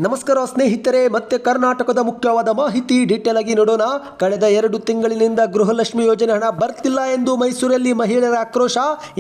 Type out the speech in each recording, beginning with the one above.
ನಮಸ್ಕಾರ ಸ್ನೇಹಿತರೆ, ಮತ್ತೆ ಕರ್ನಾಟಕದ ಮುಖ್ಯವಾದ ಮಾಹಿತಿ ಡೀಟೇಲ್ ಆಗಿ ನೋಡೋಣ. ಕಳೆದ 2 ತಿಂಗಳಿನಿಂದ ಗೃಹಲಕ್ಷ್ಮಿ ಯೋಜನೆ ಹಣ ಬರ್ತಿಲ್ಲ ಎಂದು ಮೈಸೂರಲ್ಲಿ ಮಹಿಳೆಯರ ಆಕ್ರೋಶ.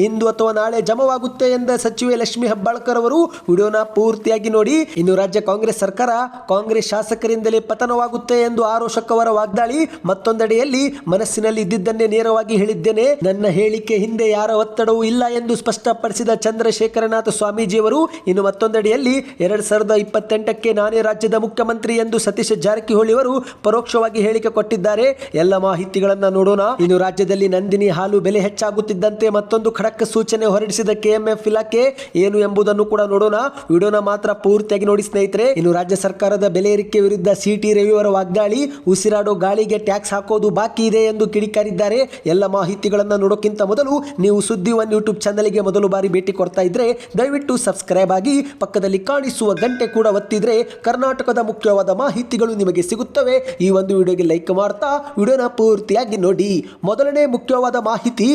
ಇಂದು ಅಥವಾ ನಾಳೆ ಜಮವಾಗುತ್ತೆ ಎಂದ ಸಚಿವೆ ಲಕ್ಷ್ಮಿ ಹೆಬ್ಬಾಳ್ಕರ್ ಅವರು. ವಿಡಿಯೋನ ಪೂರ್ತಿಯಾಗಿ ನೋಡಿ. ಇನ್ನು ರಾಜ್ಯ ಕಾಂಗ್ರೆಸ್ ಸರ್ಕಾರ ಕಾಂಗ್ರೆಸ್ ಶಾಸಕರಿಂದಲೇ ಪತನವಾಗುತ್ತೆ ಎಂದು ಆರೋಶಕ್ ಅವರ ವಾಗ್ದಾಳಿ. ಮತ್ತೊಂದೆಡೆಯಲ್ಲಿ ಮನಸ್ಸಿನಲ್ಲಿ ಇದ್ದಿದ್ದನ್ನೇ ನೇರವಾಗಿ ಹೇಳಿದ್ದೇನೆ, ನನ್ನ ಹೇಳಿಕೆ ಹಿಂದೆ ಯಾರ ಒತ್ತಡವೂ ಇಲ್ಲ ಎಂದು ಸ್ಪಷ್ಟಪಡಿಸಿದ ಚಂದ್ರಶೇಖರನಾಥ ಸ್ವಾಮೀಜಿಯವರು. ಇನ್ನು ಮತ್ತೊಂದೆಡೆಯಲ್ಲಿ 2028ಕ್ಕೆ ನಾನೇ ರಾಜ್ಯದ ಮುಖ್ಯಮಂತ್ರಿ ಎಂದು ಸತೀಶ್ ಜಾರಕಿಹೊಳಿ ಅವರು ಪರೋಕ್ಷವಾಗಿ ಹೇಳಿಕೆ ಕೊಟ್ಟಿದ್ದಾರೆ. ಎಲ್ಲ ಮಾಹಿತಿಗಳನ್ನ ನೋಡೋಣ. ಇನ್ನು ರಾಜ್ಯದಲ್ಲಿ ನಂದಿನಿ ಹಾಲು ಬೆಲೆ ಹೆಚ್ಚಾಗುತ್ತಿದ್ದಂತೆ ಮತ್ತೊಂದು ಖಡಕ್ ಸೂಚನೆ ಹೊರಡಿಸಿದ ಕೆಎಂಎಫ್ ಇಲಾಖೆ ಏನು ಎಂಬುದನ್ನು ಕೂಡ ನೋಡೋಣ. ವಿಡಿಯೋನ ಮಾತ್ರ ಪೂರ್ತಿಯಾಗಿ ನೋಡಿ ಸ್ನೇಹಿತರೆ. ಇನ್ನು ರಾಜ್ಯ ಸರ್ಕಾರದ ಬೆಲೆ ಏರಿಕೆ ವಿರುದ್ಧ ಸಿಟಿ ರವಿ ಅವರ ವಾಗ್ದಾಳಿ. ಉಸಿರಾಡೋ ಗಾಳಿಗೆ ಟ್ಯಾಕ್ಸ್ ಹಾಕೋದು ಬಾಕಿ ಇದೆ ಎಂದು ಕಿಡಿಕಾರಿದ್ದಾರೆ. ಎಲ್ಲ ಮಾಹಿತಿಗಳನ್ನ ನೋಡೋಕ್ಕಿಂತ ಮೊದಲು ನೀವು ಸುದ್ದಿ ಒನ್ ಯೂಟ್ಯೂಬ್ ಚಾನಲ್ಗೆ ಮೊದಲು ಬಾರಿ ಭೇಟಿ ಕೊಡ್ತಾ ಇದ್ರೆ ದಯವಿಟ್ಟು ಸಬ್ಸ್ಕ್ರೈಬ್ ಆಗಿ, ಪಕ್ಕದಲ್ಲಿ ಕಾಣಿಸುವ ಗಂಟೆ ಕೂಡ ಒತ್ತಿದ್ರೆ ಕರ್ನಾಟಕದ ಮುಖ್ಯವಾದ ಮಾಹಿತಿಗಳು ನಿಮಗೆ ಸಿಗುತ್ತವೆ. ಈ ಒಂದು ವಿಡಿಯೋಗೆ ಲೈಕ್ ಮಾಡ್ತಾ ವಿಡಿಯೋನ ಪೂರ್ತಿಯಾಗಿ ನೋಡಿ. ಮೊದಲನೇ ಮುಖ್ಯವಾದ ಮಾಹಿತಿ,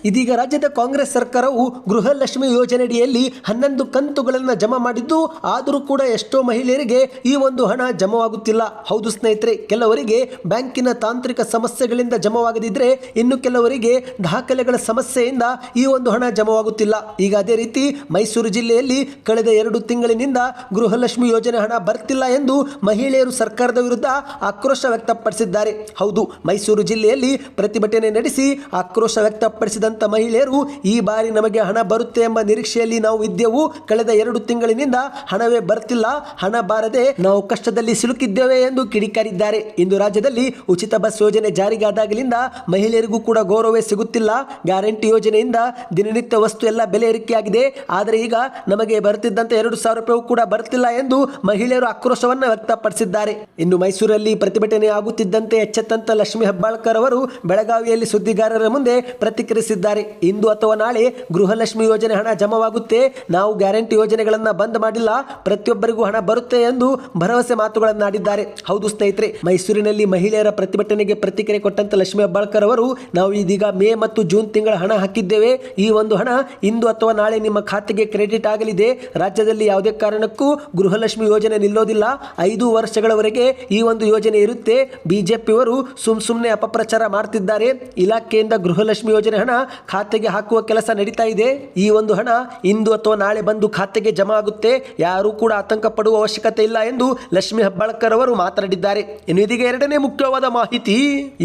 ಇದೀಗ ರಾಜ್ಯದ ಕಾಂಗ್ರೆಸ್ ಸರ್ಕಾರವು ಗೃಹಲಕ್ಷ್ಮಿ ಯೋಜನೆಯಡಿಯಲ್ಲಿ 11 ಕಂತುಗಳನ್ನು ಜಮಾ ಮಾಡಿದ್ದು, ಆದರೂ ಕೂಡ ಎಷ್ಟೋ ಮಹಿಳೆಯರಿಗೆ ಈ ಒಂದು ಹಣ ಜಮವಾಗುತ್ತಿಲ್ಲ. ಹೌದು ಸ್ನೇಹಿತರೆ, ಕೆಲವರಿಗೆ ಬ್ಯಾಂಕಿನ ತಾಂತ್ರಿಕ ಸಮಸ್ಯೆಗಳಿಂದ ಜಮವಾಗದಿದ್ರೆ, ಇನ್ನು ಕೆಲವರಿಗೆ ದಾಖಲೆಗಳ ಸಮಸ್ಯೆಯಿಂದ ಈ ಒಂದು ಹಣ ಜಮವಾಗುತ್ತಿಲ್ಲ. ಈಗ ಅದೇ ರೀತಿ ಮೈಸೂರು ಜಿಲ್ಲೆಯಲ್ಲಿ ಕಳೆದ 2 ತಿಂಗಳಿನಿಂದ ಗೃಹಲಕ್ಷ್ಮಿ ಯೋಜನೆ ಹಣ ಬರ್ತಿಲ್ಲ ಎಂದು ಮಹಿಳೆಯರು ಸರ್ಕಾರದ ವಿರುದ್ಧ ಆಕ್ರೋಶ ವ್ಯಕ್ತಪಡಿಸಿದ್ದಾರೆ. ಹೌದು, ಮೈಸೂರು ಜಿಲ್ಲೆಯಲ್ಲಿ ಪ್ರತಿಭಟನೆ ನಡೆಸಿ ಆಕ್ರೋಶ ವ್ಯಕ್ತಪಡಿಸಿದಂತ ಮಹಿಳೆಯರು, ಈ ಬಾರಿ ನಮಗೆ ಹಣ ಬರುತ್ತೆ ಎಂಬ ನಿರೀಕ್ಷೆಯಲ್ಲಿ ನಾವು ಇದ್ದೆವು. ಕಳೆದ 2 ತಿಂಗಳಿನಿಂದ ಹಣವೇ ಬರ್ತಿಲ್ಲ, ಹಣ ಬಾರದೆ ನಾವು ಕಷ್ಟದಲ್ಲಿ ಸಿಲುಕಿದ್ದೇವೆ ಎಂದು ಕಿಡಿಕಾರಿದ್ದಾರೆ. ಇಂದು ರಾಜ್ಯದಲ್ಲಿ ಉಚಿತ ಬಸ್ ಯೋಜನೆ ಜಾರಿಗಾದಾಗಲಿಂದ ಮಹಿಳೆಯರಿಗೂ ಕೂಡ ಗೌರವ ಸಿಗುತ್ತಿಲ್ಲ. ಗ್ಯಾರಂಟಿ ಯೋಜನೆಯಿಂದ ದಿನನಿತ್ಯ ವಸ್ತು ಎಲ್ಲ ಬೆಲೆ ಏರಿಕೆಯಾಗಿದೆ. ಆದರೆ ಈಗ ನಮಗೆ ಬರ್ತಿದ್ದಂತೆ 2,000 ರೂಪಾಯಿ ಕೂಡ ಬರ್ತಿಲ್ಲ ಎಂದು ಮಹಿಳೆಯರು ಆಕ್ರೋಶವನ್ನು ವ್ಯಕ್ತಪಡಿಸಿದ್ದಾರೆ. ಇನ್ನು ಮೈಸೂರಲ್ಲಿ ಪ್ರತಿಭಟನೆ ಆಗುತ್ತಿದ್ದಂತೆ ಎಚ್ಚೆತ್ತಂತ ಲಕ್ಷ್ಮಿ ಹೆಬ್ಬಾಳ್ಕರ್ ಅವರು ಬೆಳಗಾವಿಯಲ್ಲಿ ಸುದ್ದಿಗಾರರ ಮುಂದೆ ಪ್ರತಿಕ್ರಿಯಿಸಿದ್ದಾರೆ. ಇಂದು ಅಥವಾ ನಾಳೆ ಗೃಹಲಕ್ಷ್ಮಿ ಯೋಜನೆ ಹಣ ಜಮವಾಗುತ್ತೆ, ನಾವು ಗ್ಯಾರಂಟಿ ಯೋಜನೆಗಳನ್ನ ಬಂದ್ ಮಾಡಿಲ್ಲ, ಪ್ರತಿಯೊಬ್ಬರಿಗೂ ಹಣ ಬರುತ್ತೆ ಎಂದು ಭರವಸೆ ಮಾತುಗಳನ್ನಾಡಿದ್ದಾರೆ. ಹೌದು ಸ್ನೇಹಿತರೆ, ಮೈಸೂರಿನಲ್ಲಿ ಮಹಿಳೆಯರ ಪ್ರತಿಭಟನೆಗೆ ಪ್ರತಿಕ್ರಿಯೆ ಕೊಟ್ಟಂತ ಲಕ್ಷ್ಮಿ ಹೆಬ್ಬಾಳ್ಕರ್ ಅವರು, ನಾವು ಇದೀಗ ಮೇ ಮತ್ತು ಜೂನ್ ತಿಂಗಳ ಹಣ ಹಾಕಿದ್ದೇವೆ. ಈ ಒಂದು ಹಣ ಇಂದು ಅಥವಾ ನಾಳೆ ನಿಮ್ಮ ಖಾತೆಗೆ ಕ್ರೆಡಿಟ್ ಆಗಲಿದೆ. ರಾಜ್ಯದಲ್ಲಿ ಯಾವುದೇ ಕಾರಣಕ್ಕೂ ಗೃಹಲಕ್ಷ್ಮಿ ಯೋಜನೆ ನಿಲ್ಲೋದಿಲ್ಲ. 5 ವರ್ಷಗಳವರೆಗೆ ಈ ಒಂದು ಯೋಜನೆ ಇರುತ್ತೆ. ಬಿಜೆಪಿಯವರು ಸುಮ್ಮನೆ ಅಪಪ್ರಚಾರ ಮಾಡ್ತಿದ್ದಾರೆ. ಇಲಾಖೆಯಿಂದ ಗೃಹಲಕ್ಷ್ಮಿ ಯೋಜನೆ ಹಣ ಖಾತೆಗೆ ಹಾಕುವ ಕೆಲಸ ನಡೀತಾ ಇದೆ. ಈ ಒಂದು ಹಣ ಇಂದು ಅಥವಾ ನಾಳೆ ಬಂದು ಖಾತೆಗೆ ಜಮಾ ಆಗುತ್ತೆ. ಯಾರು ಕೂಡ ಆತಂಕ ಪಡುವ ಅವಶ್ಯಕತೆ ಇಲ್ಲ ಎಂದು ಲಕ್ಷ್ಮಿ ಹೆಬ್ಬಾಳ್ಕರ್ ಅವರು ಮಾತನಾಡಿದ್ದಾರೆ. ಇನ್ನು ಇದೀಗ ಎರಡನೇ ಮುಖ್ಯವಾದ ಮಾಹಿತಿ,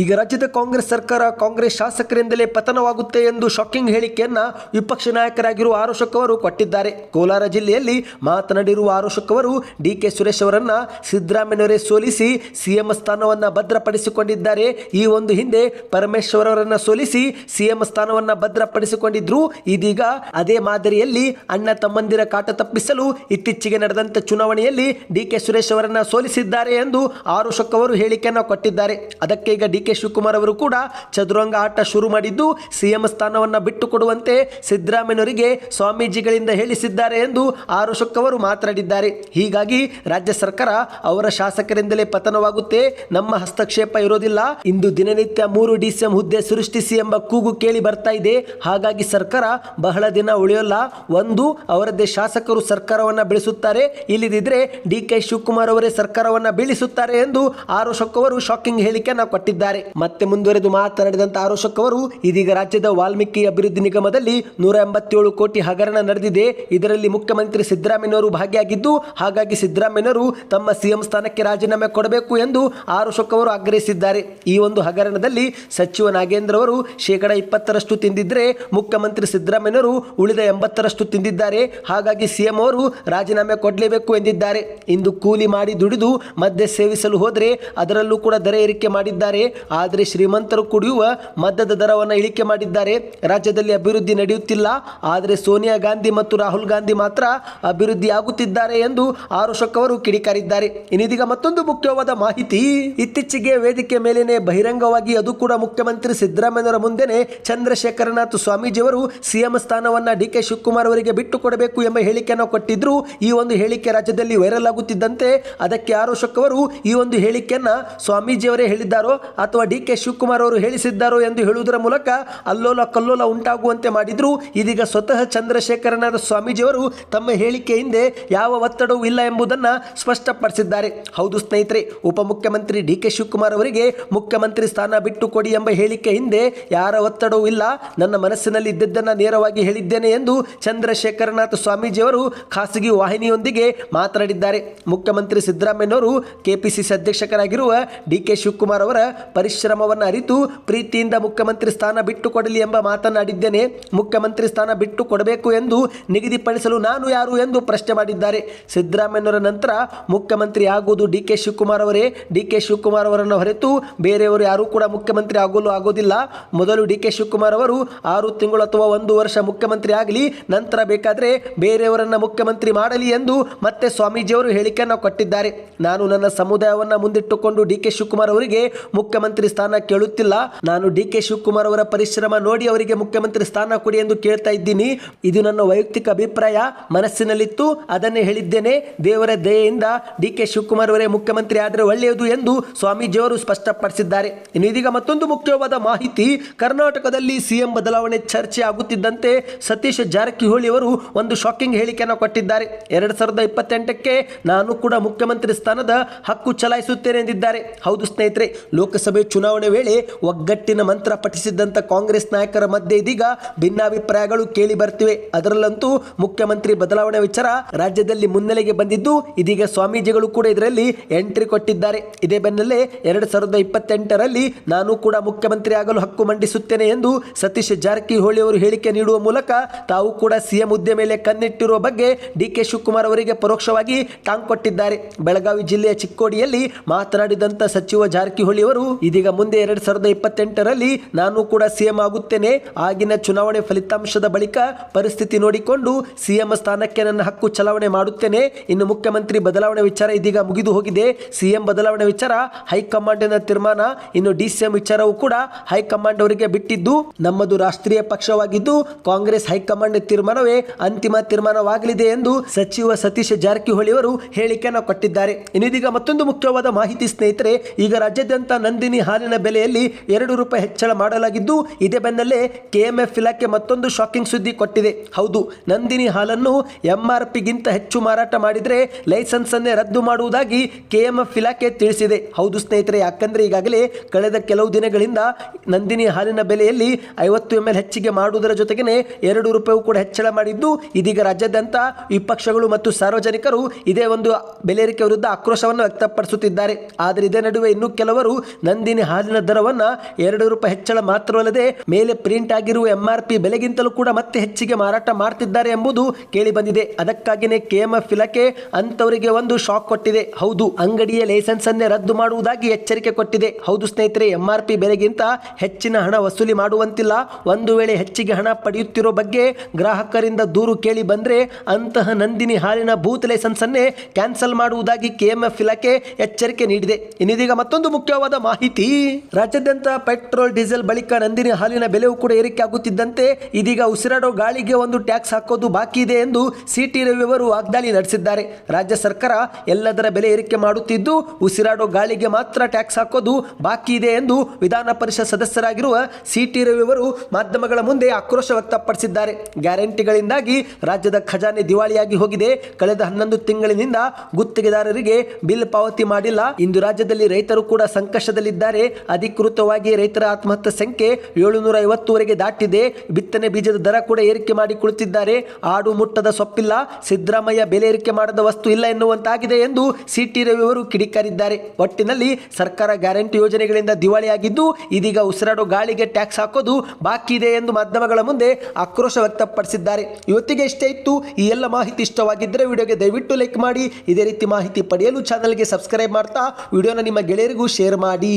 ಈಗ ರಾಜ್ಯದ ಕಾಂಗ್ರೆಸ್ ಸರ್ಕಾರ ಕಾಂಗ್ರೆಸ್ ಶಾಸಕರಿಂದಲೇ ಪತನವಾಗುತ್ತೆ ಎಂದು ಶಾಕಿಂಗ್ ಹೇಳಿಕೆಯನ್ನ ವಿಪಕ್ಷ ನಾಯಕರಾಗಿರುವ ಆರೋಶಕ್ ಅವರು ಕೊಟ್ಟಿದ್ದಾರೆ. ಕೋಲಾರ ಜಿಲ್ಲೆಯಲ್ಲಿ ಮಾತನಾಡಿರುವ ಆರೋಶಕ್ ಅವರು, ಡಿಕೆ ಸುರೇಶ್ ಅವರನ್ನ ಸಿದ್ದರಾಮಯ್ಯವರೇ ಸೋಲಿಸಿ ಸಿಎಂ ಸ್ಥಾನವನ್ನ ಭದ್ರಪಡಿಸಿಕೊಂಡಿದ್ದಾರೆ. ಈ ಒಂದು ಹಿಂದೆ ಪರಮೇಶ್ವರ್ ಅವರನ್ನ ಸೋಲಿಸಿ ಸಿಎಂ ಸ್ಥಾನವನ್ನ ಭದ್ರಪಡಿಸಿಕೊಂಡಿದ್ರು. ಇದೀಗ ಅದೇ ಮಾದರಿಯಲ್ಲಿ ಅಣ್ಣ ತಮ್ಮಂದಿರ ಕಾಟ ತಪ್ಪಿಸಲು ಇತ್ತೀಚೆಗೆ ನಡೆದಂತ ಚುನಾವಣೆಯಲ್ಲಿ ಡಿಕೆ ಸುರೇಶ್ ಅವರನ್ನ ಸೋಲಿಸಿದ್ದಾರೆ ಎಂದು ಆರೋಶಕ್ ಅವರು ಹೇಳಿಕೆಯನ್ನು ಕೊಟ್ಟಿದ್ದಾರೆ. ಅದಕ್ಕೆ ಈಗ ಡಿಕೆ ಶಿವಕುಮಾರ್ ಅವರು ಕೂಡ ಚದುರಂಗ ಆಟ ಶುರು ಮಾಡಿದ್ದು, ಸಿಎಂ ಸ್ಥಾನವನ್ನ ಬಿಟ್ಟು ಕೊಡುವಂತೆ ಸಿದ್ದರಾಮಯ್ಯವರಿಗೆ ಸ್ವಾಮೀಜಿಗಳಿಂದ ಹೇಳಿಸಿದ್ದಾರೆ ಎಂದು ಆರೋಶಕ್ ಅವರು ಮಾತನಾಡಿದ್ದಾರೆ. ಹೀಗಾಗಿ ರಾಜ್ಯ ಸರ್ಕಾರ ಅವರ ಶಾಸಕರಿಂದಲೇ ಪತನವಾಗುತ್ತೆ, ನಮ್ಮ ಹಸ್ತಕ್ಷೇಪ ಇರೋದಿಲ್ಲ. ಇಂದು ದಿನನಿತ್ಯ 3 ಡಿಸಿಎಂ ಹುದ್ದೆ ಸೃಷ್ಟಿಸಿ ಎಂಬ ಕೂಗು ಕೇಳಿ ಬರ್ತಾ ಇದೆ. ಹಾಗಾಗಿ ಸರ್ಕಾರ ಬಹಳ ದಿನ ಉಳಿಯೋಲ್ಲ. ಒಂದು, ಅವರದ್ದೇ ಶಾಸಕರು ಸರ್ಕಾರವನ್ನ ಬೆಳೆಸುತ್ತಾರೆ, ಇಲ್ಲದಿದ್ರೆ ಡಿಕೆ ಶಿವಕುಮಾರ್ ಅವರೇ ಸರ್ಕಾರವನ್ನ ಬೀಳಿಸುತ್ತಾರೆ ಎಂದು ಆರೋಶಕ್ ಅವರು ಶಾಕಿಂಗ್ ಹೇಳಿಕೆಯನ್ನು ಕೊಟ್ಟಿದ್ದಾರೆ. ಮತ್ತೆ ಮುಂದುವರೆದು ಮಾತನಾಡಿದಂತ ಆರೋಶಕ್ ಅವರು, ಇದೀಗ ರಾಜ್ಯದ ವಾಲ್ಮೀಕಿ ಅಭಿವೃದ್ಧಿ ನಿಗಮದಲ್ಲಿ 187 ಕೋಟಿ ಹಗರಣ ನಡೆದಿದೆ. ಇದರಲ್ಲಿ ಮುಖ್ಯಮಂತ್ರಿ ಸಿದ್ದರಾಮಯ್ಯವರು ಭಾಗಿಯಾಗಿದ್ದು, ಹಾಗಾಗಿ ಸಿದ್ದರಾಮಯ್ಯವರು ತಮ್ಮ ಸಿಎಂ ಸ್ಥಾನಕ್ಕೆ ರಾಜೀನಾಮೆ ಕೊಡಬೇಕು ಎಂದು ಆರೋಶಕ್ ಅವರು ಆಗ್ರಹಿಸಿದ್ದಾರೆ. ಈ ಒಂದು ಹಗರಣದಲ್ಲಿ ಸಚಿವ ನಾಗೇಂದ್ರ ಅವರು 20% ತಿಂದಿದ್ರೆ ಮುಖ್ಯಮಂತ್ರಿ ಸಿದ್ದರಾಮಯ್ಯವರು ಉಳಿದ 80% ತಿಂದಿದ್ದಾರೆ. ಹಾಗಾಗಿ ಸಿಎಂ ಅವರು ರಾಜೀನಾಮೆ ಕೊಡಲೇಬೇಕು ಎಂದಿದ್ದಾರೆ. ಇಂದು ಕೂಲಿ ಮಾಡಿ ದುಡಿದು ಮದ್ಯ ಸೇವಿಸಲು ಹೋದ್ರೆ ಅದರಲ್ಲೂ ಕೂಡ ದರ ಏರಿಕೆ ಮಾಡಿದ್ದಾರೆ. ಆದರೆ ಶ್ರೀಮಂತರು ಕುಡಿಯುವ ಮದ್ಯದ ದರವನ್ನು ಇಳಿಕೆ ಮಾಡಿದ್ದಾರೆ. ರಾಜ್ಯದಲ್ಲಿ ಅಭಿವೃದ್ಧಿ ನಡೆಯುತ್ತಿಲ್ಲ, ಆದರೆ ಸೋನಿಯಾ ಗಾಂಧಿ ಮತ್ತು ರಾಹುಲ್ ಗಾಂಧಿ ಮಾತ್ರ ಅಭಿವೃದ್ಧಿ ಆಗುತ್ತಿದ್ದಾರೆ ಎಂದು ಆರೋಶಕ್ ಅವರು ಕಿಡಿಕಾರಿದ್ದಾರೆ. ಇನ್ನಿದೀಗ ಮತ್ತೊಂದು ಮುಖ್ಯವಾದ ಮಾಹಿತಿ, ಇತ್ತೀಚೆಗೆ ವೇದಿಕೆ ಮೇಲೇನೆ ಬಹಿರಂಗವಾಗಿ, ಅದು ಕೂಡ ಮುಖ್ಯಮಂತ್ರಿ ಸಿದ್ದರಾಮಯ್ಯವರ ಮುಂದೆನೆ ಚಂದ್ರಶೇಖರನಾಥ್ ಸ್ವಾಮೀಜಿಯವರು ಸಿಎಂ ಸ್ಥಾನವನ್ನ ಡಿಕೆ ಶಿವಕುಮಾರ್ ಅವರಿಗೆ ಬಿಟ್ಟು ಕೊಡಬೇಕು ಎಂಬ ಹೇಳಿಕೆಯನ್ನು ಕೊಟ್ಟಿದ್ರು. ಈ ಒಂದು ಹೇಳಿಕೆ ರಾಜ್ಯದಲ್ಲಿ ವೈರಲ್ ಆಗುತ್ತಿದ್ದಂತೆ ಅದಕ್ಕೆ ಆರೋಶಕ್ ಅವರು ಈ ಒಂದು ಹೇಳಿಕೆಯನ್ನ ಸ್ವಾಮೀಜಿಯವರೇ ಹೇಳಿದ್ದಾರೋ ಅಥವಾ ಡಿಕೆ ಶಿವಕುಮಾರ್ ಅವರು ಹೇಳಿಸಿದ್ದಾರೋ ಎಂದು ಹೇಳುವುದರ ಮೂಲಕ ಅಲ್ಲೋಲ ಕಲ್ಲೋಲ ಉಂಟಾಗುವಂತೆ ಮಾಡಿದ್ರು. ಇದೀಗ ಸ್ವತಃ ಚಂದ್ರಶೇಖರನಾಥ ಸ್ವಾಮೀಜಿಯವರು ತಮ್ಮ ಹೇಳಿಕೆ ಹಿಂದೆ ಯಾವ ಒತ್ತಡವೂ ಇಲ್ಲ ಎಂಬುದು ಎನ್ನುವುದನ್ನು ಸ್ಪಷ್ಟಪಡಿಸಿದ್ದಾರೆ. ಹೌದು ಸ್ನೇಹಿತರೆ, ಉಪಮುಖ್ಯಮಂತ್ರಿ ಡಿ.ಕೆ. ಶಿವಕುಮಾರ್ ಅವರಿಗೆ ಮುಖ್ಯಮಂತ್ರಿ ಸ್ಥಾನ ಬಿಟ್ಟು ಕೊಡಿ ಎಂಬ ಹೇಳಿಕೆ ಹಿಂದೆ ಯಾರ ಒತ್ತಡವೂ ಇಲ್ಲ, ನನ್ನ ಮನಸ್ಸಿನಲ್ಲಿ ಇದ್ದದ್ದನ್ನು ನೇರವಾಗಿ ಹೇಳಿದ್ದೇನೆ ಎಂದು ಚಂದ್ರಶೇಖರನಾಥ ಸ್ವಾಮೀಜಿಯವರು ಖಾಸಗಿ ವಾಹಿನಿಯೊಂದಿಗೆ ಮಾತನಾಡಿದ್ದಾರೆ. ಮುಖ್ಯಮಂತ್ರಿ ಸಿದ್ದರಾಮಯ್ಯನವರು ಕೆಪಿಸಿಸಿ ಅಧ್ಯಕ್ಷರಾಗಿರುವ ಡಿ.ಕೆ. ಶಿವಕುಮಾರ್ ಅವರ ಪರಿಶ್ರಮವನ್ನು ಅರಿತು ಪ್ರೀತಿಯಿಂದ ಮುಖ್ಯಮಂತ್ರಿ ಸ್ಥಾನ ಬಿಟ್ಟು ಕೊಡಲಿ ಎಂಬ ಮಾತನಾಡಿದ್ದೇನೆ. ಮುಖ್ಯಮಂತ್ರಿ ಸ್ಥಾನ ಬಿಟ್ಟು ಕೊಡಬೇಕು ಎಂದು ನಿಗದಿಪಡಿಸಲು ನಾನು ಯಾರು ಎಂದು ಪ್ರಶ್ನೆ ಮಾಡಿದ್ದಾರೆ. ಸಿದ್ದರಾಮಯ್ಯನವರ ನಂತರ ಮುಖ್ಯಮಂತ್ರಿ ಆಗುವುದು ಡಿ.ಕೆ. ಶಿವಕುಮಾರ್ ಅವರೇ. ಡಿ.ಕೆ. ಶಿವಕುಮಾರ್ ಅವರನ್ನು ಹೊರತು ಬೇರೆಯವರು ಯಾರೂ ಕೂಡ ಮುಖ್ಯಮಂತ್ರಿ ಆಗೋದಿಲ್ಲ. ಮೊದಲು ಡಿ.ಕೆ. ಶಿವಕುಮಾರ್ ಅವರು 6 ತಿಂಗಳು ಅಥವಾ 1 ವರ್ಷ ಮುಖ್ಯಮಂತ್ರಿ ಆಗಲಿ, ನಂತರ ಬೇಕಾದರೆ ಬೇರೆಯವರನ್ನ ಮುಖ್ಯಮಂತ್ರಿ ಮಾಡಲಿ ಎಂದು ಮತ್ತೆ ಸ್ವಾಮೀಜಿಯವರು ಹೇಳಿಕೆಯನ್ನು ಕೊಟ್ಟಿದ್ದಾರೆ. ನಾನು ನನ್ನ ಸಮುದಾಯವನ್ನು ಮುಂದಿಟ್ಟುಕೊಂಡು ಡಿ.ಕೆ. ಶಿವಕುಮಾರ್ ಅವರಿಗೆ ಮುಖ್ಯಮಂತ್ರಿ ಸ್ಥಾನ ಕೇಳುತ್ತಿಲ್ಲ. ನಾನು ಡಿ.ಕೆ. ಶಿವಕುಮಾರ್ ಅವರ ಪರಿಶ್ರಮ ನೋಡಿ ಅವರಿಗೆ ಮುಖ್ಯಮಂತ್ರಿ ಸ್ಥಾನ ಕೊಡಿ ಎಂದು ಕೇಳ್ತಾ ಇದ್ದೀನಿ. ಇದು ನನ್ನ ವೈಯಕ್ತಿಕ ಅಭಿಪ್ರಾಯ, ಮನಸ್ಸಿನಲ್ಲಿತ್ತು, ಅದನ್ನೇ ಹೇಳಿದ್ದೇನೆ. ದೇವರ ದಯೆಯಿಂದ ಡಿ.ಕೆ. ಶಿವಕುಮಾರ್ ಅವರೇ ಮುಖ್ಯಮಂತ್ರಿ ಆದರೆ ಒಳ್ಳೆಯದು ಎಂದು ಸ್ವಾಮೀಜಿಯವರು ಸ್ಪಷ್ಟಪಡಿಸಿದ್ದಾರೆ. ಇನ್ನು ಇದೀಗ ಮತ್ತೊಂದು ಮುಖ್ಯವಾದ ಮಾಹಿತಿ. ಕರ್ನಾಟಕದಲ್ಲಿ ಸಿಎಂ ಬದಲಾವಣೆ ಚರ್ಚೆ ಆಗುತ್ತಿದ್ದಂತೆ ಸತೀಶ್ ಜಾರಕಿಹೊಳಿ ಅವರು ಒಂದು ಶಾಕಿಂಗ್ ಹೇಳಿಕೆಯನ್ನು ಕೊಟ್ಟಿದ್ದಾರೆ. 2028ಕ್ಕೆ ನಾನು ಕೂಡ ಮುಖ್ಯಮಂತ್ರಿ ಸ್ಥಾನದ ಹಕ್ಕು ಚಲಾಯಿಸುತ್ತೇನೆ ಎಂದಿದ್ದಾರೆ. ಹೌದು ಸ್ನೇಹಿತರೆ, ಲೋಕಸಭೆ ಚುನಾವಣೆ ವೇಳೆ ಒಗ್ಗಟ್ಟಿನ ಮಂತ್ರ ಪಠಿಸಿದ್ದಂಥ ಕಾಂಗ್ರೆಸ್ ನಾಯಕರ ಮಧ್ಯೆ ಇದೀಗ ಭಿನ್ನಾಭಿಪ್ರಾಯಗಳು ಕೇಳಿ ಬರ್ತಿವೆ. ಅದರಲ್ಲಂತೂ ಮುಖ್ಯಮಂತ್ರಿ ಬದಲಾವಣೆ ವಿಚಾರ ರಾಜ್ಯದಲ್ಲಿ ಮುನ್ನೆಲೆಗೆ ಬಂದಿದ್ದು, ಇದೀಗ ಸ್ವಾಮೀಜಿಗಳು ಕೂಡ ಇದರಲ್ಲಿ ಎಂಟ್ರಿ ಕೊಟ್ಟಿದ್ದಾರೆ. ಇದೇ ಬೆನ್ನಲ್ಲೇ 2028ರಲ್ಲಿ ನಾನು ಕೂಡ ಮುಖ್ಯಮಂತ್ರಿ ಆಗಲು ಹಕ್ಕು ಮಂಡಿಸುತ್ತೇನೆ ಎಂದು ಸತೀಶ್ ಜಾರಕಿಹೊಳಿ ಅವರು ಹೇಳಿಕೆ ನೀಡುವ ಮೂಲಕ ತಾವು ಕೂಡ ಸಿಎಂ ಹುದ್ದೆ ಮೇಲೆ ಕಣ್ಣಿಟ್ಟಿರುವ ಬಗ್ಗೆ ಡಿ.ಕೆ. ಶಿವಕುಮಾರ್ ಅವರಿಗೆ ಪರೋಕ್ಷವಾಗಿ ಟಾಂಗ್ ಕೊಟ್ಟಿದ್ದಾರೆ. ಬೆಳಗಾವಿ ಜಿಲ್ಲೆಯ ಚಿಕ್ಕೋಡಿಯಲ್ಲಿ ಮಾತನಾಡಿದಂಥ ಸಚಿವ ಜಾರಕಿಹೊಳಿ ಅವರು ಇದೀಗ ಮುಂದೆ 2028ರಲ್ಲಿ ನಾನು ಕೂಡ ಸಿಎಂ ಆಗುತ್ತೇನೆ. ಆಗಿನ ಚುನಾವಣೆ ಫಲಿತಾಂಶದ ಬಳಿಕ ಪರಿಸ್ಥಿತಿ ನೋಡಿಕೊಂಡು ಸಿಎಂ ಸ್ಥಾನಕ್ಕೆ ನನ್ನ ಹಕ್ಕು ಚಲಾವಣೆ ಮಾಡುತ್ತೇನೆ. ಇನ್ನು ಮುಖ್ಯಮಂತ್ರಿ ಬದಲಾವಣೆ ವಿಚಾರ ಇದೀಗ ಮುಗಿದು ಹೋಗಿದೆ. ಸಿಎಂ ಬದಲಾವಣೆ ವಿಚಾರ ಹೈಕಮಾಂಡಿನ ತೀರ್ಮಾನ. ಇನ್ನು ಡಿಸಿಎಂ ವಿಚಾರವೂ ಕೂಡ ಹೈಕಮಾಂಡ್ ಅವರಿಗೆ ಬಿಟ್ಟಿದ್ದು, ನಮ್ಮದು ರಾಷ್ಟ್ರೀಯ ಪಕ್ಷವಾಗಿದ್ದು ಕಾಂಗ್ರೆಸ್ ಹೈಕಮಾಂಡ್ ತೀರ್ಮಾನವೇ ಅಂತಿಮ ತೀರ್ಮಾನವಾಗಲಿದೆ ಎಂದು ಸಚಿವ ಸತೀಶ್ ಜಾರಕಿಹೊಳಿ ಅವರು ಹೇಳಿಕೆಯನ್ನು ಕೊಟ್ಟಿದ್ದಾರೆ. ಇನ್ನೀಗ ಮತ್ತೊಂದು ಮುಖ್ಯವಾದ ಮಾಹಿತಿ ಸ್ನೇಹಿತರೆ. ಈಗ ರಾಜ್ಯಾದ್ಯಂತ ನಂದಿನಿ ಹಾಲಿನ ಬೆಲೆಯಲ್ಲಿ ₹2 ಹೆಚ್ಚಳ ಮಾಡಲಾಗಿದ್ದು, ಇದೇ ಬೆನ್ನಲ್ಲೇ ಕೆಎಂಎಫ್ ಇಲಾಖೆ ಮತ್ತೊಂದು ಶಾಕಿಂಗ್ ಸುದ್ದಿ ಕೊಟ್ಟಿದೆ. ಹೌದು, ನಂದಿನಿ ಹಾಲನ್ನು MRPಗಿಂತ ಹೆಚ್ಚು ಮಾರಾಟ ಮಾಡಿದರೆ ಲೈಸೆನ್ಸ್ ಅನ್ನೇ ರದ್ದು ಮಾಡುವುದಾಗಿ ಕೆಎಂಎಫ್ ಇಲಾಖೆ ತಿಳಿಸಿದೆ. ಹೌದು ಸ್ನೇಹಿತರೆ, ಯಾಕಂದ್ರೆ ಈಗಾಗಲೇ ಕಳೆದ ಕೆಲವು ದಿನಗಳಿಂದ ನಂದಿನಿ ಹಾಲಿನ ಬೆಲೆಯಲ್ಲಿ 50 ml ಹೆಚ್ಚಿಗೆ ಮಾಡುವುದರ ಜೊತೆಗೇನೆ ₹2 ಕೂಡ ಹೆಚ್ಚಳ ಮಾಡಿದ್ದು, ಇದೀಗ ರಾಜ್ಯಾದ್ಯಂತ ವಿಪಕ್ಷಗಳು ಮತ್ತು ಸಾರ್ವಜನಿಕರು ಇದೇ ಒಂದು ಬೆಲೆ ಏರಿಕೆ ವಿರುದ್ಧ ಆಕ್ರೋಶವನ್ನು ವ್ಯಕ್ತಪಡಿಸುತ್ತಿದ್ದಾರೆ. ಆದರೆ ಇದೇ ನಡುವೆ ಇನ್ನೂ ಕೆಲವರು ನಂದಿನಿ ಹಾಲಿನ ದರವನ್ನು ₹2 ಹೆಚ್ಚಳ ಮಾತ್ರವಲ್ಲದೆ ಮೇಲೆ ಪ್ರಿಂಟ್ ಆಗಿರುವ MRP ಬೆಲೆಗಿಂತಲೂ ಕೂಡ ಮತ್ತೆ ಹೆಚ್ಚಿಗೆ ಮಾರಾಟ ಮಾಡ್ತಿದ್ದಾರೆ ಎಂಬುದು ಕೇಳಿ ಬಂದಿದೆ. ಅದಕ್ಕಾಗಿಯೇ ಕೆಎಂಎಫ್ ಇಲಾಖೆ ಅಂತವರಿಗೆ ಒಂದು ಶಾಕ್ ಕೊಟ್ಟಿದೆ. ಹೌದು, ಅಂಗಡಿಯ ಲೈಸೆನ್ಸ್ ಅನ್ನೇ ರದ್ದು ಮಾಡುವುದಾಗಿ ಎಚ್ಚರಿಕೆ ಕೊಟ್ಟಿದೆ. ಹೌದು ಸ್ನೇಹಿತರೆ, MRP ಬೆಲೆಗಿಂತ ಹೆಚ್ಚಿನ ಹಣ ವಸೂಲಿ ಮಾಡುವಂತಿಲ್ಲ. ಒಂದು ವೇಳೆ ಹೆಚ್ಚಿಗೆ ಹಣ ಪಡೆಯುತ್ತಿರೋ ಬಗ್ಗೆ ಗ್ರಾಹಕರಿಂದ ದೂರು ಕೇಳಿ ಬಂದ್ರೆ ಅಂತಹ ನಂದಿನಿ ಹಾಲಿನ ಬೂತ್ ಲೈಸೆನ್ಸ್ ಅನ್ನೇ ಕ್ಯಾನ್ಸಲ್ ಮಾಡುವುದಾಗಿ ಕೆಎಂಎಫ್ ಇಲಾಖೆ ಎಚ್ಚರಿಕೆ ನೀಡಿದೆ. ಇನ್ನೀಗ ಮತ್ತೊಂದು ಮುಖ್ಯವಾದ ಮಾಹಿತಿ. ರಾಜ್ಯಾದ್ಯಂತ ಪೆಟ್ರೋಲ್ ಡೀಸೆಲ್ ಬಳಿಕ ನಂದಿನಿ ಹಾಲಿನ ಬೆಲೆಯೂ ಕೂಡ ಏರಿಕೆ ಆಗುತ್ತಿದ್ದಂತೆ ಇದೀಗ ಉಸಿರಾಡೋ ಗಾಳಿಗೆ ಒಂದು ಟ್ಯಾಕ್ಸ್ ಹಾಕೋದು ಬಾಕಿ ಇದೆ ಎಂದು ಸಿಟಿ ರವಿ ಅವರು ವಾಗ್ದಾಳಿ ನಡೆಸಿದ್ದಾರೆ. ರಾಜ್ಯ ಸರ್ಕಾರ ಎಲ್ಲದರ ಬೆಲೆ ಏರಿಕೆ ಮಾಡುತ್ತಿದ್ದು, ಉಸಿರಾಡೋ ಗಾಳಿಗೆ ಮಾತ್ರ ಟ್ಯಾಕ್ಸ್ ಹಾಕೋದು ಬಾಕಿ ಇದೆ ಎಂದು ವಿಧಾನ ಪರಿಷತ್ ಸದಸ್ಯರಾಗಿರುವ ಸಿಟಿ ರವಿ ಅವರು ಮಾಧ್ಯಮಗಳ ಮುಂದೆ ಆಕ್ರೋಶ ವ್ಯಕ್ತಪಡಿಸಿದ್ದಾರೆ. ಗ್ಯಾರಂಟಿಗಳಿಂದಾಗಿ ರಾಜ್ಯದ ಖಜಾನೆ ದಿವಾಳಿಯಾಗಿ ಹೋಗಿದೆ. ಕಳೆದ 11 ತಿಂಗಳಿನಿಂದ ಗುತ್ತಿಗೆದಾರರಿಗೆ ಬಿಲ್ ಪಾವತಿ ಮಾಡಿಲ್ಲ. ಇಂದು ರಾಜ್ಯದಲ್ಲಿ ರೈತರು ಕೂಡ ಸಂಕಷ್ಟದಲ್ಲಿದ್ದಾರೆ. ಅಧಿಕೃತವಾಗಿ ರೈತರ ಆತ್ಮಹತ್ಯೆ ಸಂಖ್ಯೆ 750ವರೆಗೆ ದಾಟಿದೆ. ಬಿತ್ತನೆ ಬೀಜದ ದರ ಕೂಡ ಏರಿಕೆ ಮಾಡಿ ಕುಳಿತಿದ್ದಾರೆ. ಆಡು ಮುಟ್ಟದ ಸೊಪ್ಪಿಲ್ಲ, ಸಿದ್ದರಾಮಯ್ಯ ಬೆಲೆ ಏರಿಕೆ ಮಾಡದ ವಸ್ತು ಇಲ್ಲ ಎನ್ನುವಂತಾಗಿದೆ ಎಂದು ಸಿಟಿ ರವಿ ಅವರು ಕಿಡಿಕಾರಿದ್ದಾರೆ. ಒಟ್ಟಿನಲ್ಲಿ ಸರ್ಕಾರ ಗ್ಯಾರಂಟಿ ಯೋಜನೆಗಳಿಂದ ದಿವಾಳಿಯಾಗಿದ್ದು, ಇದೀಗ ಉಸಿರಾಡೋ ಗಾಳಿಗೆ ಟ್ಯಾಕ್ಸ್ ಹಾಕೋದು ಬಾಕಿ ಇದೆ ಎಂದು ಮಾಧ್ಯಮಗಳ ಮುಂದೆ ಆಕ್ರೋಶ ವ್ಯಕ್ತಪಡಿಸಿದ್ದಾರೆ. ಇವತ್ತಿಗೆ ಇಷ್ಟೇ ಇತ್ತು. ಈ ಎಲ್ಲ ಮಾಹಿತಿ ಇಷ್ಟವಾಗಿದ್ದರೆ ವಿಡಿಯೋಗೆ ದಯವಿಟ್ಟು ಲೈಕ್ ಮಾಡಿ. ಇದೇ ರೀತಿ ಮಾಹಿತಿ ಪಡೆಯಲು ಚಾನಲ್ಗೆ ಸಬ್ಸ್ಕ್ರೈಬ್ ಮಾಡ್ತಾ ವಿಡಿಯೋನ ನಿಮ್ಮ ಗೆಳೆಯರಿಗೂ ಶೇರ್ ಮಾಡಿ.